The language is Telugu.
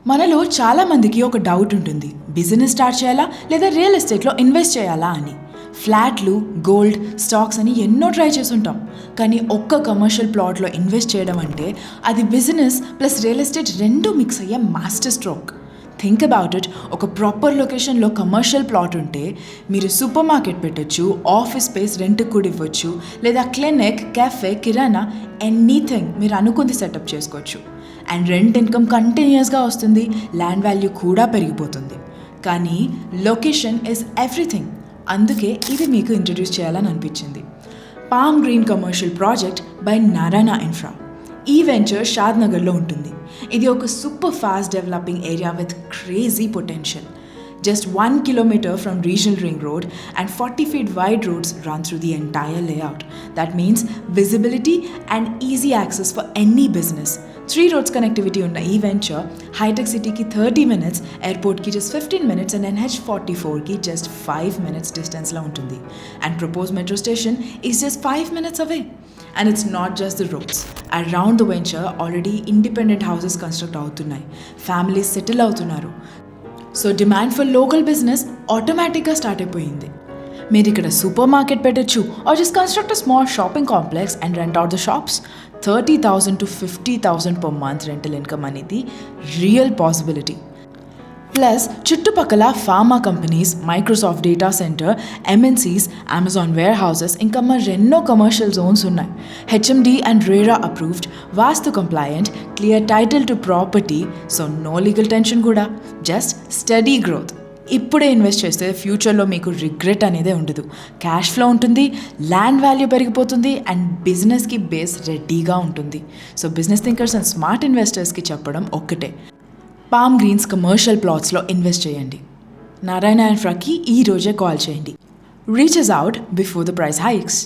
మనలో చాలామందికి ఒక డౌట్ ఉంటుంది, బిజినెస్ స్టార్ట్ చేయాలా లేదా రియల్ ఎస్టేట్లో ఇన్వెస్ట్ చేయాలా అని. ఫ్లాట్లు, గోల్డ్, స్టాక్స్ అని ఎన్నో ట్రై చేసుంటాం. కానీ ఒక్క కమర్షియల్ ప్లాట్లో ఇన్వెస్ట్ చేయడం అంటే అది బిజినెస్ ప్లస్ రియల్ ఎస్టేట్ రెండు మిక్స్ అయ్యే master stroke. Think about it. ఒక ప్రాపర్ లొకేషన్లో కమర్షియల్ ప్లాట్ ఉంటే మీరు సూపర్ మార్కెట్ పెట్టచ్చు, ఆఫీస్ స్పేస్ రెంట్కి కూడా ఇవ్వచ్చు, లేదా క్లినిక్, కెఫే, కిరాణా, ఎనీథింగ్ మీరు అనుకుంది సెటప్ చేసుకోవచ్చు. అండ్ రెంట్ ఇన్కమ్ కంటిన్యూస్గా వస్తుంది, ల్యాండ్ వాల్యూ కూడా పెరిగిపోతుంది. కానీ లొకేషన్ ఈజ్ ఎవ్రీథింగ్. అందుకే ఇది మీకు ఇంట్రడ్యూస్ చేయాలని అనిపించింది. Palm green commercial project by Narayana infra. ఈ వెంచర్ షాద్నగర్లో ఉంటుంది. ఇది ఒక super fast developing area with crazy potential. Just 1 kilometer from regional ring road and 40 feet wide roads run through the entire layout. That means visibility and easy access for any business. 3 roads connectivity unna ee venture, High-Tech City ki 30 minutes, airport ki just 15 minutes and NH44 ki just 5 minutes distance la untundi. And proposed metro station is just 5 minutes away. And it's not just the roads. Around the venture already independent houses construct avutunnai. Families settle avutunnaru. So demand for local business ఆటోమేటిక్గా స్టార్ట్ అయిపోయింది. మీరు ఇక్కడ సూపర్ మార్కెట్ పెట్టచ్చు, or just construct a small shopping complex and rent out the shops. 30,000 to 50,000 per month rental income అనేది రియల్ పాసిబిలిటీ. ప్లస్ చుట్టుపక్కల pharma companies, Microsoft data centre, MNCs, Amazon warehouses, ఇంకా మరెన్నో కమర్షియల్ జోన్స్ ఉన్నాయి. HMD and RERA approved, vastu compliant, clear title to property, so no legal tension కూడా. Just steady growth. ఇప్పుడే ఇన్వెస్ట్ చేస్తే ఫ్యూచర్లో మీకు రిగ్రెట్ అనేదే ఉండదు. క్యాష్ ఫ్లో ఉంటుంది, ల్యాండ్ వాల్యూ పెరిగిపోతుంది, అండ్ బిజినెస్కి బేస్ రెడీగా ఉంటుంది. So business thinkers and smart ఇన్వెస్టర్స్కి చెప్పడం ఒక్కటే, పామ్ గ్రీన్స్ కమర్షియల్ ప్లాట్స్లో ఇన్వెస్ట్ చేయండి. నారాయణ ఇన్ఫ్రాకి ఈ రోజే కాల్ చేయండి. Reaches out before the price hikes.